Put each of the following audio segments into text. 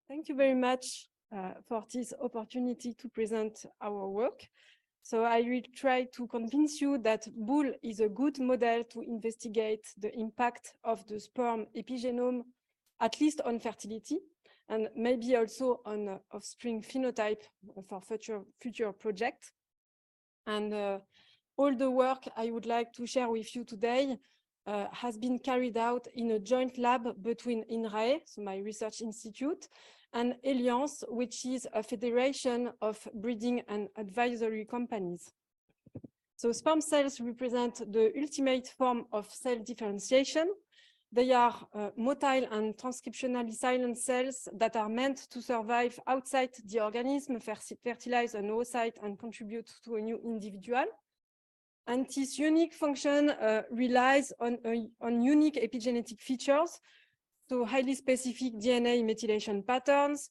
Thank you very much for this opportunity to present our work. So I will try to convince you that Bull is a good model to investigate the impact of the sperm epigenome, at least on fertility, and maybe also on offspring phenotype for future projects. And all the work I would like to share with you today has been carried out in a joint lab between INRAE, so my research institute, and Alliance, which is a federation of breeding and advisory companies. So sperm cells represent the ultimate form of cell differentiation. They are motile and transcriptionally silent cells that are meant to survive outside the organism, fertilize an oocyte, and contribute to a new individual. And this unique function relies on unique epigenetic features, so highly specific DNA methylation patterns,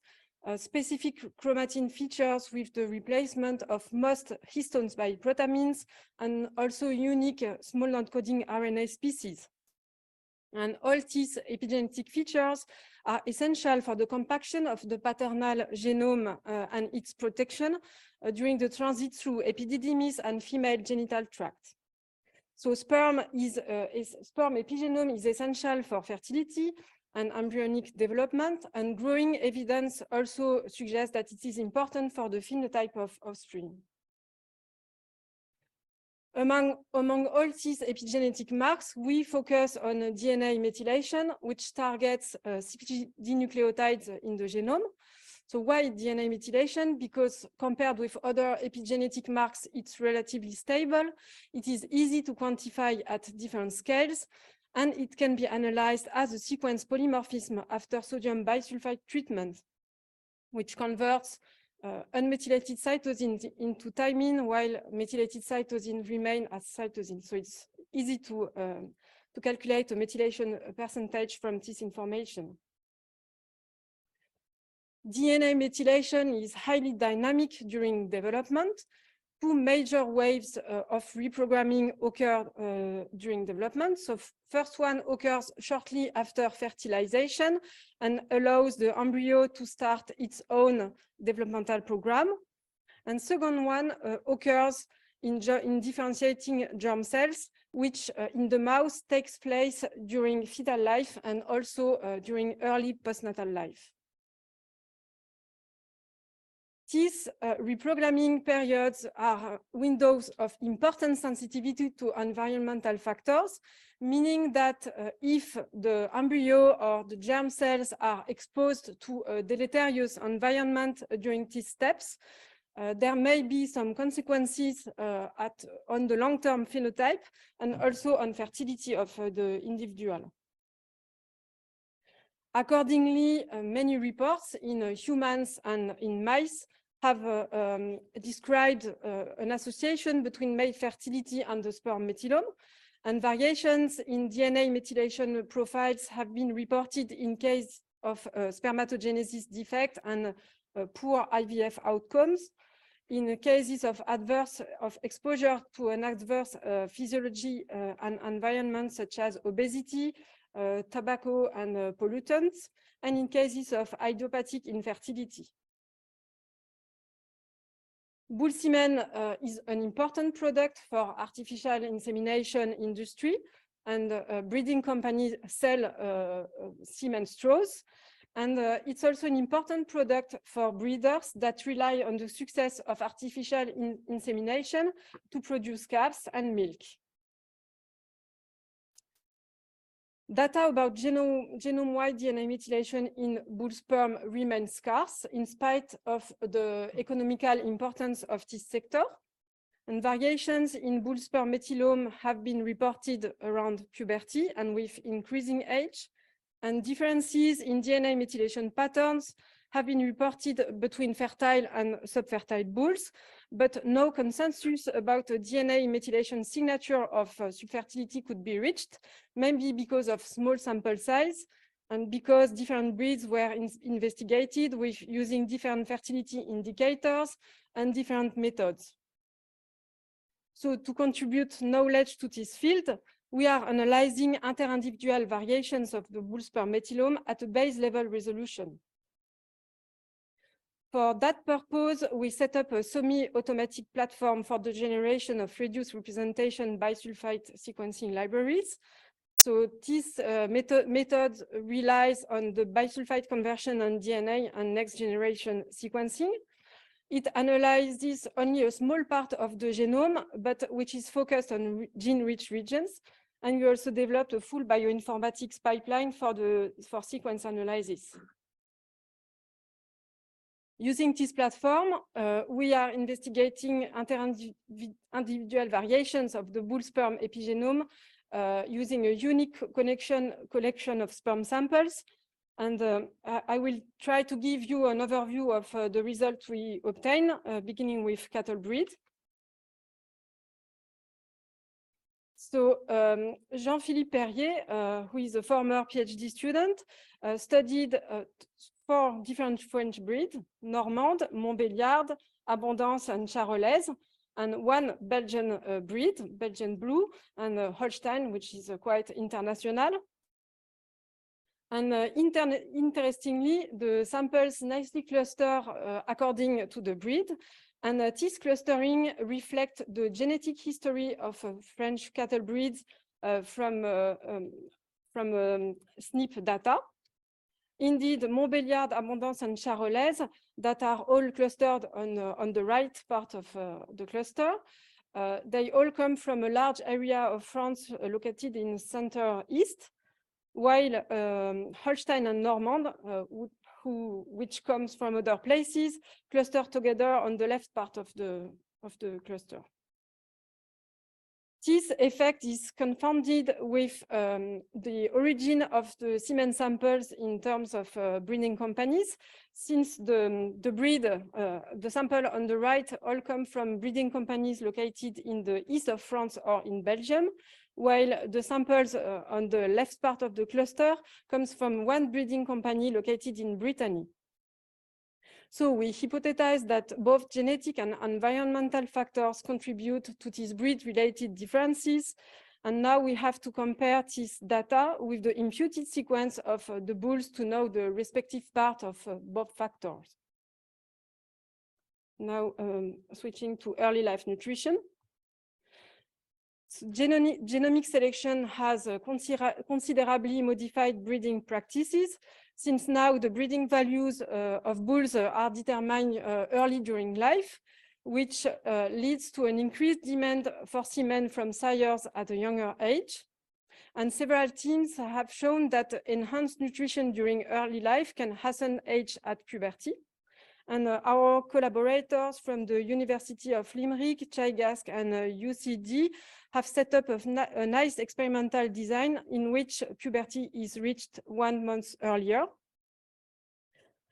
specific chromatin features with the replacement of most histones by protamines, and also unique small non-coding RNA species. And all these epigenetic features are essential for the compaction of the paternal genome and its protection during the transit through epididymis and female genital tract. So sperm epigenome is essential for fertility and embryonic development, and growing evidence also suggests that it is important for the phenotype of offspring. Among all these epigenetic marks, we focus on DNA methylation, which targets CpG nucleotides in the genome. So why DNA methylation? Because compared with other epigenetic marks, it's relatively stable. It is easy to quantify at different scales, and it can be analyzed as a sequence polymorphism after sodium bisulfite treatment, which converts unmethylated cytosine into thymine, while methylated cytosine remain as cytosine. So it's easy to calculate a methylation percentage from this information. DNA methylation is highly dynamic during development. Two major waves of reprogramming occur during development. So first one occurs shortly after fertilization and allows the embryo to start its own developmental program. And second one occurs in differentiating germ cells, which in the mouse takes place during fetal life and also during early postnatal life. These reprogramming periods are windows of important sensitivity to environmental factors, meaning that if the embryo or the germ cells are exposed to a deleterious environment during these steps, there may be some consequences on the long-term phenotype and also on fertility of the individual. Accordingly, many reports in humans and in mice have described an association between male fertility and the sperm methylome, and variations in DNA methylation profiles have been reported in case of spermatogenesis defect and poor IVF outcomes. In cases of exposure to an adverse physiology and environment such as obesity, tobacco and pollutants, and in cases of idiopathic infertility. Bull semen is an important product for artificial insemination industry, and breeding companies sell semen straws. And it's also an important product for breeders that rely on the success of artificial insemination to produce calves and milk. Data about genome-wide DNA methylation in bull sperm remain scarce in spite of the economical importance of this sector. And variations in bull sperm methylome have been reported around puberty and with increasing age. And differences in DNA methylation patterns have been reported between fertile and subfertile bulls, but no consensus about a DNA methylation signature of subfertility could be reached, maybe because of small sample size and because different breeds were investigated with using different fertility indicators and different methods. So to contribute knowledge to this field, we are analyzing interindividual variations of the bull sperm methylome at a base level resolution. For that purpose, we set up a semi-automatic platform for the generation of reduced representation bisulfite sequencing libraries. So this method relies on the bisulfite conversion on DNA and next generation sequencing. It analyzes only a small part of the genome, but which is focused on gene-rich regions. And we also developed a full bioinformatics pipeline for sequence analysis. Using this platform, we are investigating inter-individual variations of the bull sperm epigenome using a unique collection of sperm samples. And I will try to give you an overview of the results we obtain, beginning with cattle breed. So Jean-Philippe Perrier, who is a former PhD student, studied 4 different French breeds: Normande, Montbéliarde, Abondance, and Charolaise, and 1 Belgian breed, Belgian Blue, and Holstein, which is quite international. And interestingly, the samples nicely cluster according to the breed. And this clustering reflects the genetic history of French cattle breeds from SNP data. Indeed, Montbéliarde, Abondance, and Charolaise that are all clustered on the right part of the cluster. They all come from a large area of France located in center-east, while Holstein and Normand, which comes from other places, cluster together on the left part of the cluster. This effect is confounded with the origin of the semen samples in terms of breeding companies, since the sample on the right all come from breeding companies located in the east of France or in Belgium, while the samples on the left part of the cluster comes from 1 breeding company located in Brittany. So we hypothesize that both genetic and environmental factors contribute to these breed-related differences. And now we have to compare this data with the imputed sequence of the bulls to know the respective part of both factors. Now switching to early life nutrition. So genomic selection has considerably modified breeding practices, since now the breeding values of bulls are determined early during life, which leads to an increased demand for semen from sires at a younger age. And several teams have shown that enhanced nutrition during early life can hasten age at puberty. And our collaborators from the University of Limerick, CHIGASC, and UCD have set up a nice experimental design in which puberty is reached 1 month earlier.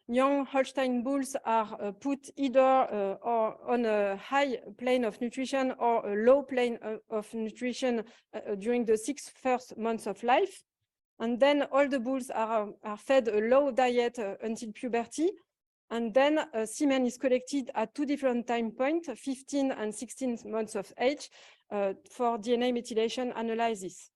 Young Holstein bulls are put either on a high plane of nutrition or a low plane of nutrition during the 6 first months of life. And then all the bulls are fed a low diet until puberty. And then semen is collected at 2 different time points, 15 and 16 months of age, for DNA methylation analysis.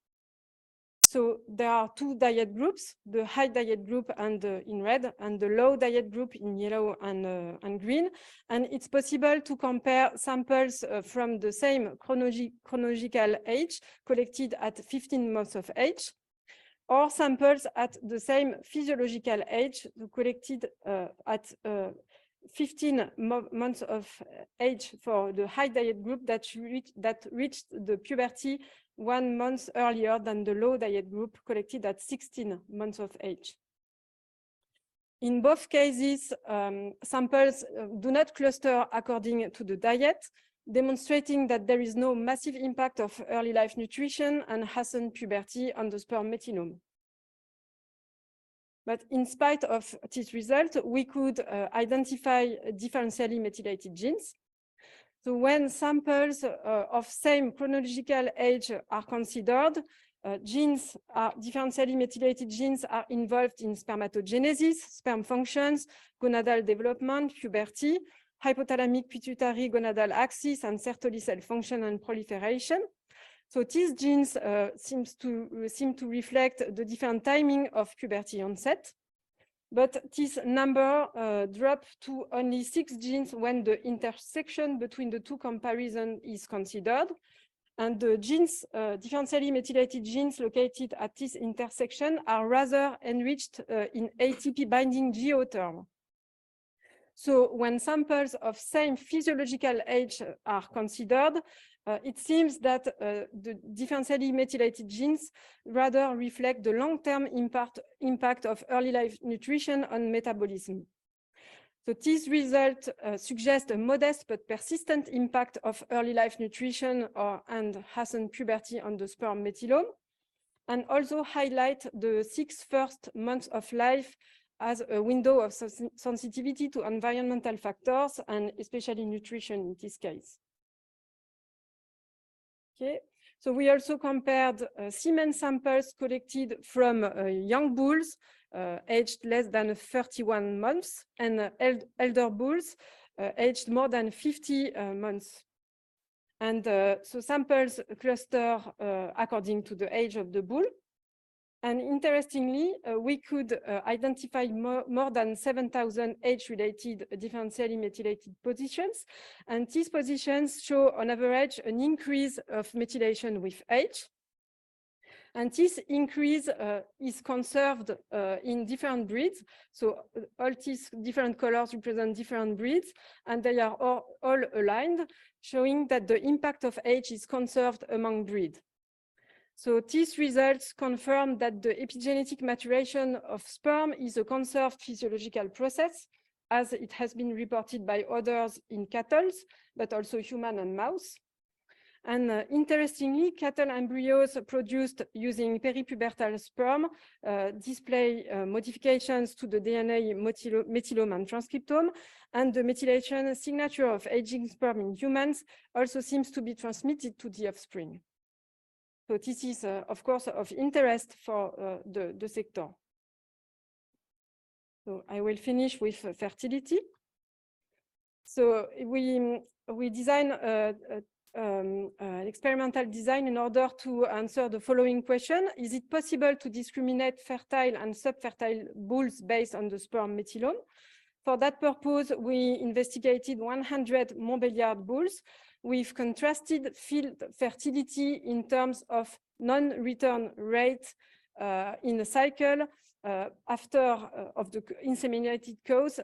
So there are 2 diet groups, the high diet group and in red, and the low diet group in yellow and green. And it's possible to compare samples from the same chronological age collected at 15 months of age, or samples at the same physiological age collected at 15 months of age for the high diet group that reached the puberty 1 month earlier than the low diet group collected at 16 months of age. In both cases, samples do not cluster according to the diet, demonstrating that there is no massive impact of early life nutrition and hastened puberty on the sperm metylome. But in spite of this result, we could identify differentially methylated genes. So when samples of same chronological age are considered, differentially methylated genes are involved in spermatogenesis, sperm functions, gonadal development, puberty, hypothalamic pituitary gonadal axis, and Sertoli cell function and proliferation. So these genes seem to reflect the different timing of puberty onset. But this number dropped to only 6 genes when the intersection between the two comparisons is considered. And the genes, differentially methylated genes located at this intersection are rather enriched in ATP binding GO term. So when samples of same physiological age are considered, it seems that the differentially methylated genes rather reflect the long-term impact of early life nutrition on metabolism. So these results suggest a modest but persistent impact of early life nutrition and hasten puberty on the sperm methylome, and also highlight the 6 first months of life as a window of sensitivity to environmental factors and especially nutrition in this case. Okay, so we also compared semen samples collected from young bulls aged less than 31 months and elder bulls aged more than 50 months. And so samples cluster according to the age of the bull. And interestingly, we could identify more than 7,000 age-related differentially methylated positions. And these positions show on average an increase of methylation with age. And this increase is conserved in different breeds. So all these different colors represent different breeds, and they are all aligned, showing that the impact of age is conserved among breeds. So these results confirm that the epigenetic maturation of sperm is a conserved physiological process, as it has been reported by others in cattle, but also human and mouse. And interestingly, cattle embryos produced using peripubertal sperm display modifications to the DNA methylome and transcriptome, and the methylation signature of aging sperm in humans also seems to be transmitted to the offspring. So this is, of course, of interest for the sector. So I will finish with fertility. So we design an experimental design in order to answer the following question. Is it possible to discriminate fertile and subfertile bulls based on the sperm methylome? For that purpose, we investigated 100 Montbéliard bulls with contrasted field fertility in terms of non-return rate in a cycle after of the inseminated cows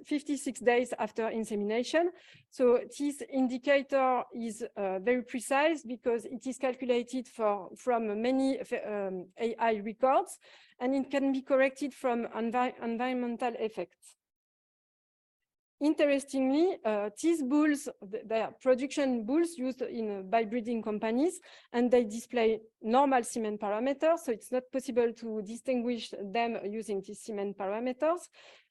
56 days after insemination. So this indicator is very precise because it is calculated from many AI records, and it can be corrected from environmental effects. Interestingly, these bulls, they are production bulls used by breeding companies, and they display normal semen parameters, so it's not possible to distinguish them using these semen parameters.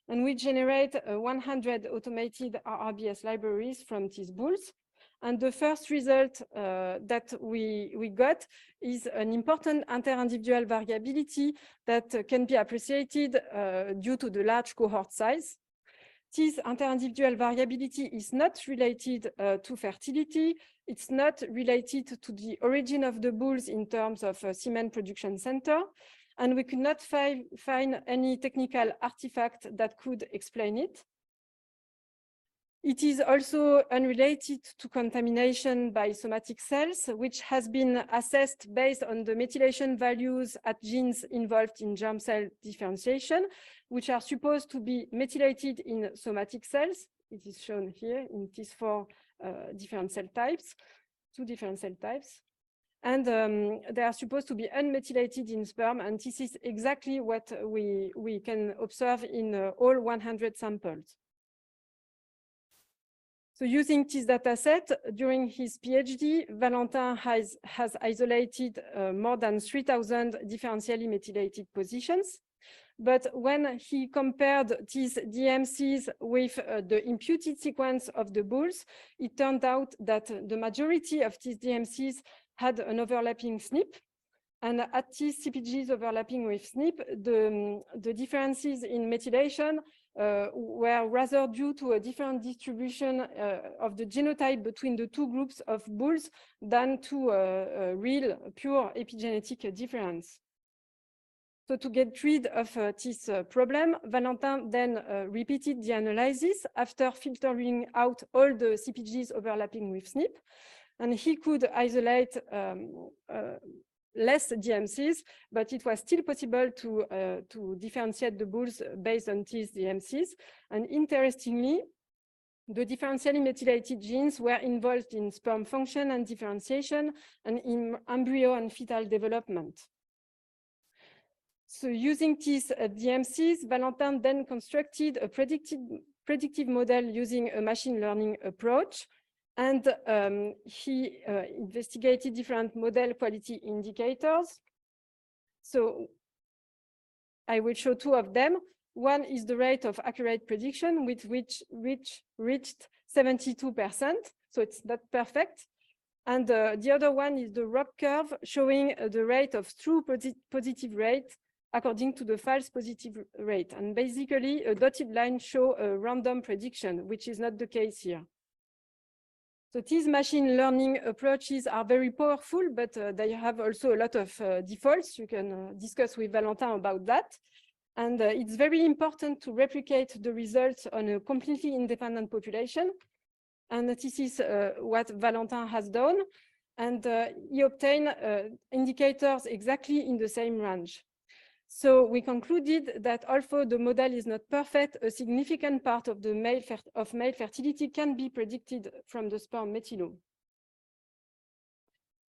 And we generate 100 automated RRBS libraries from these bulls. And the first result that we got is an important inter-individual variability that can be appreciated due to the large cohort size. This inter-individual variability is not related to fertility. It's not related to the origin of the bulls in terms of semen production center. And we could not find any technical artifact that could explain it. It is also unrelated to contamination by somatic cells, which has been assessed based on the methylation values at genes involved in germ cell differentiation, which are supposed to be methylated in somatic cells. It is shown here in these 4 different cell types, 2 different cell types. And they are supposed to be unmethylated in sperm, and this is exactly what we can observe in all 100 samples. So using this data set, during his PhD, Valentin has isolated more than 3,000 differentially methylated positions. But when he compared these DMCs with the imputed sequence of the bulls, it turned out that the majority of these DMCs had an overlapping SNP. And at these CPGs overlapping with SNP, the differences in methylation were rather due to a different distribution of the genotype between the 2 groups of bulls than to a real pure epigenetic difference. So to get rid of this problem, Valentin then repeated the analysis after filtering out all the CPGs overlapping with SNP. And he could isolate less DMCs, but it was still possible to differentiate the bulls based on these DMCs. And interestingly, the differentially methylated genes were involved in sperm function and differentiation and in embryo and fetal development. So using these DMCs, Valentin then constructed a predictive model using a machine learning approach. And he investigated different model quality indicators. So I will show two of them. One is the rate of accurate prediction, which reached 72%. So it's not perfect. And the other one is the ROC curve showing the rate of true positive rate according to the false positive rate. And basically, a dotted line shows a random prediction, which is not the case here. So these machine learning approaches are very powerful, but they have also a lot of defaults. You can discuss with Valentin about that. And it's very important to replicate the results on a completely independent population. And this is what Valentin has done. And he obtained indicators exactly in the same range. So we concluded that although the model is not perfect, a significant part of the male fertility can be predicted from the sperm methylome.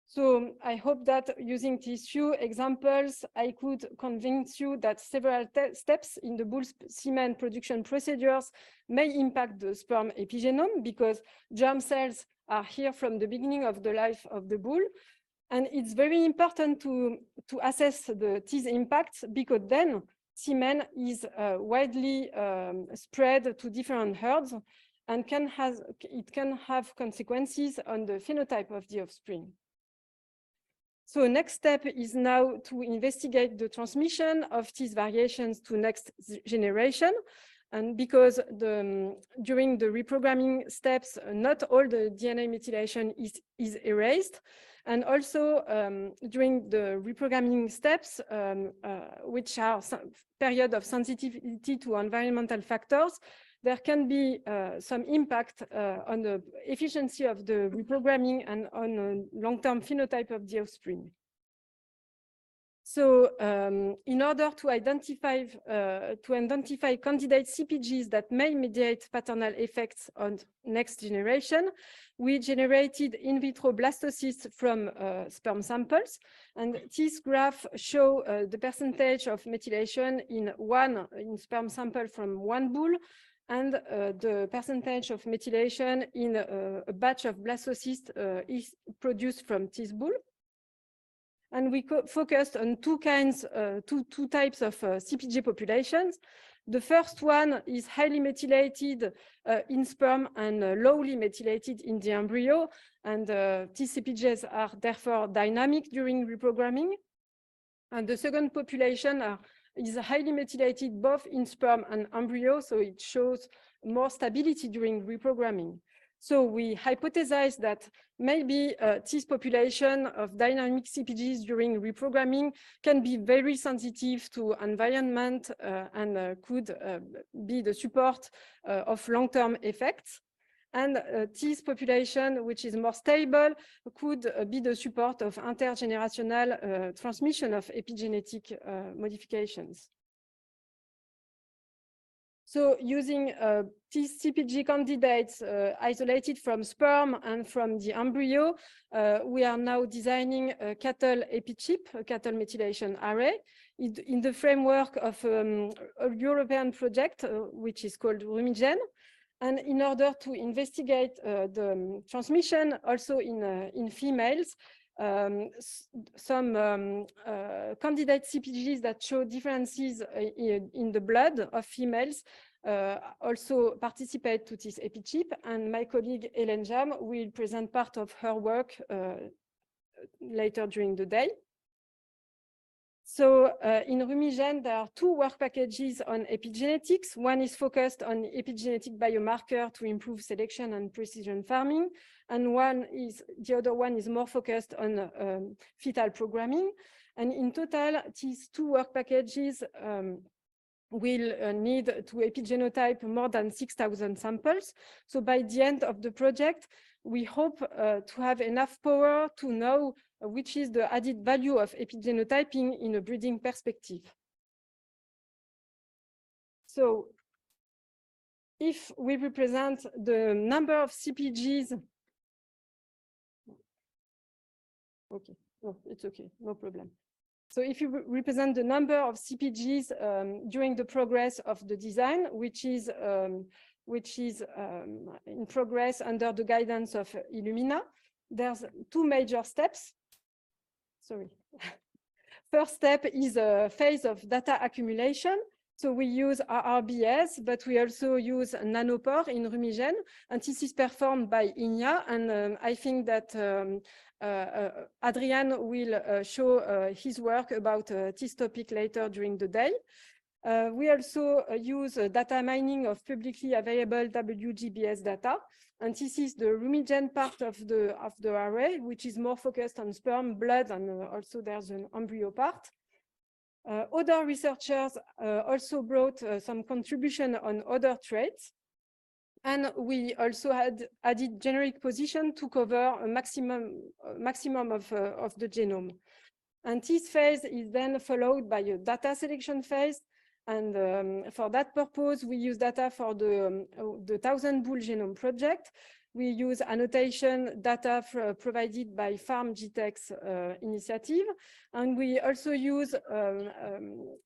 So I hope that using these few examples, I could convince you that several steps in the bull semen production procedures may impact the sperm epigenome, because germ cells are here from the beginning of the life of the bull. And it's very important to assess these impacts, because then semen is widely spread to different herds, and it can have consequences on the phenotype of the offspring. So next step is now to investigate the transmission of these variations to next generation. And because during the reprogramming steps, not all the DNA methylation is erased. And also during the reprogramming steps, which are period of sensitivity to environmental factors, there can be some impact on the efficiency of the reprogramming and on a long-term phenotype of the offspring. So in order to identify candidate CPGs that may mediate paternal effects on next generation, we generated in vitro blastocysts from sperm samples. And this graph shows the percentage of methylation in sperm sample from one bull, and the percentage of methylation in a batch of blastocysts is produced from this bull. And we focused on two types of CPG populations. The first one is highly methylated in sperm and lowly methylated in the embryo. And these CPGs are therefore dynamic during reprogramming. And the second population is highly methylated both in sperm and embryo, so it shows more stability during reprogramming. So we hypothesized that maybe this population of dynamic CPGs during reprogramming can be very sensitive to environment and could be the support of long-term effects. And this population, which is more stable, could be the support of intergenerational transmission of epigenetic modifications. So using these CPG candidates isolated from sperm and from the embryo, we are now designing a cattle epichip, a cattle methylation array, in the framework of a European project, which is called RumiGen. And in order to investigate the transmission also in females, some candidate CPGs that show differences in the blood of females also participate to this epichip, and my colleague Hélène Jam will present part of her work later during the day. So in RumiGen, there are two work packages on epigenetics. One is focused on epigenetic biomarker to improve selection and precision farming. And the other one is more focused on fetal programming. And in total, these two work packages will need to epigenotype more than 6,000 samples. So by the end of the project, we hope to have enough power to know which is the added value of epigenotyping in a breeding perspective. So if we represent the number of CPGs, okay, no, it's okay, no problem. So if you represent the number of CPGs during the progress of the design, which is in progress under the guidance of Illumina, there's two major steps. Sorry. First step is a phase of data accumulation. So we use RRBS, but we also use Nanopore in Rumigen, and this is performed by Inya. And I think that Adrian will show his work about this topic later during the day. We also use data mining of publicly available WGBS data. And this is the Rumigen part of the array, which is more focused on sperm, blood, and also there's an embryo part. Other researchers also brought some contribution on other traits. And we also had added generic position to cover a maximum of the genome. And this phase is then followed by a data selection phase. And for that purpose, we use data for the 1000 Bull Genome Project. We use annotation data provided by PharmGTEx initiative. And we also use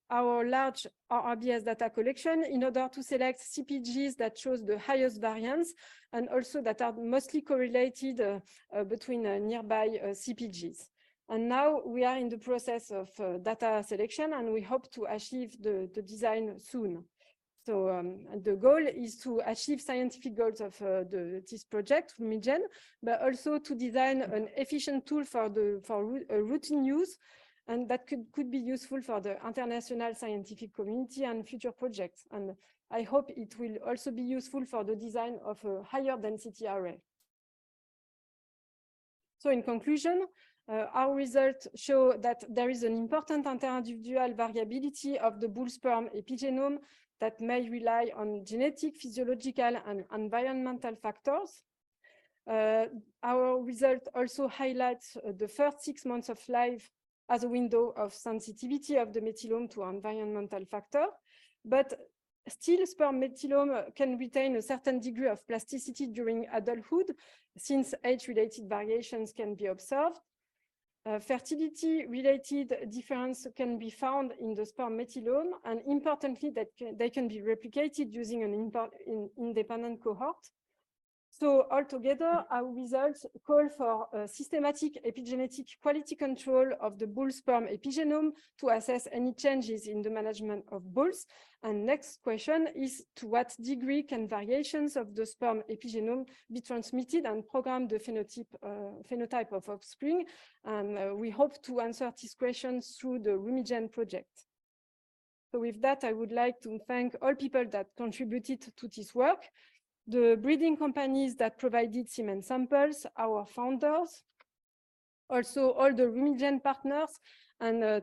our large RRBS data collection in order to select CPGs that shows the highest variance and also that are mostly correlated between nearby CPGs. And now we are in the process of data selection, and we hope to achieve the design soon. So the goal is to achieve scientific goals of this project, Rumigen, but also to design an efficient tool for routine use, and that could be useful for the international scientific community and future projects. And I hope it will also be useful for the design of a higher density array. So in conclusion, our results show that there is an important interindividual variability of the bull sperm epigenome that may rely on genetic, physiological, and environmental factors. Our result also highlights the first 6 months of life as a window of sensitivity of the methylome to environmental factor, but still sperm methylome can retain a certain degree of plasticity during adulthood, since age-related variations can be observed. Fertility-related difference can be found in the sperm methylome, and importantly, that they can be replicated using an independent cohort. So altogether, our results call for systematic epigenetic quality control of the bull sperm epigenome to assess any changes in the management of bulls. And next question is, to what degree can variations of the sperm epigenome be transmitted and program the phenotype of offspring? And we hope to answer these questions through the Rumigen project. So with that, I would like to thank all people that contributed to this work, the breeding companies that provided semen samples, our founders, also all the Rumigen partners, and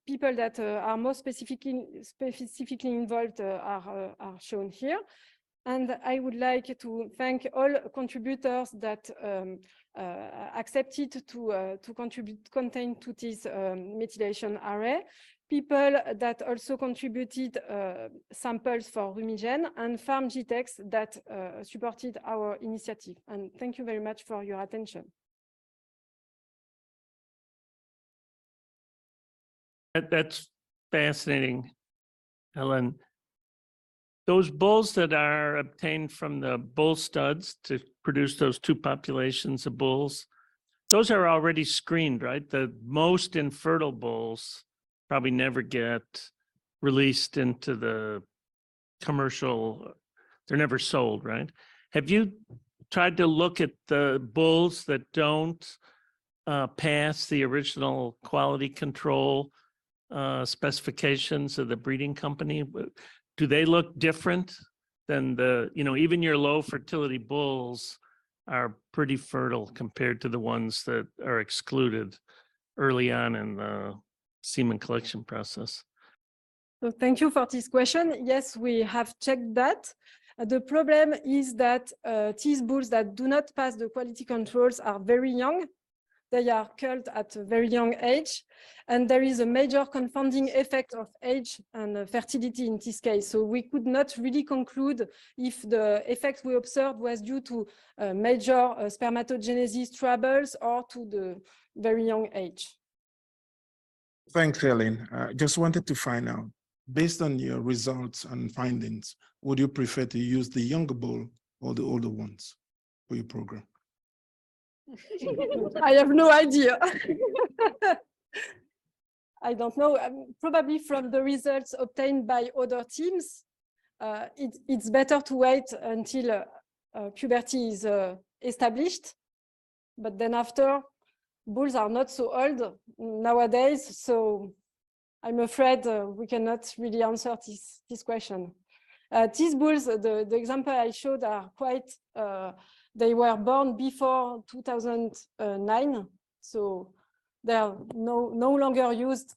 people that are more specifically involved are shown here. And I would like to thank all contributors that accepted to contribute content to this methylation array, people that also contributed samples for Rumigen, and PharmGTEx that supported our initiative. And thank you very much for your attention. That's fascinating, Helen. Those bulls that are obtained from the bull studs to produce those two populations of bulls, those are already screened, right? The most infertile bulls probably never get released into the commercial, they're never sold, right? Have you tried to look at the bulls that don't pass the original quality control specifications of the breeding company? Do they look different than the, even your low fertility bulls are pretty fertile compared to the ones that are excluded early on in the semen collection process. So thank you for this question. Yes, we have checked that. The problem is that these bulls that do not pass the quality controls are very young. They are culled at a very young age, and there is a major confounding effect of age and fertility in this case. So we could not really conclude if the effect we observed was due to major spermatogenesis troubles or to the very young age. Thanks, Helen. Just wanted to find out, based on your results and findings, would you prefer to use the younger bull or the older ones for your program? I have no idea. I don't know. Probably from the results obtained by other teams, it's better to wait until puberty is established. But then after, bulls are not so old nowadays, so I'm afraid we cannot really answer this question. These bulls, the example I showed are quite, they were born before 2009, so they are no longer used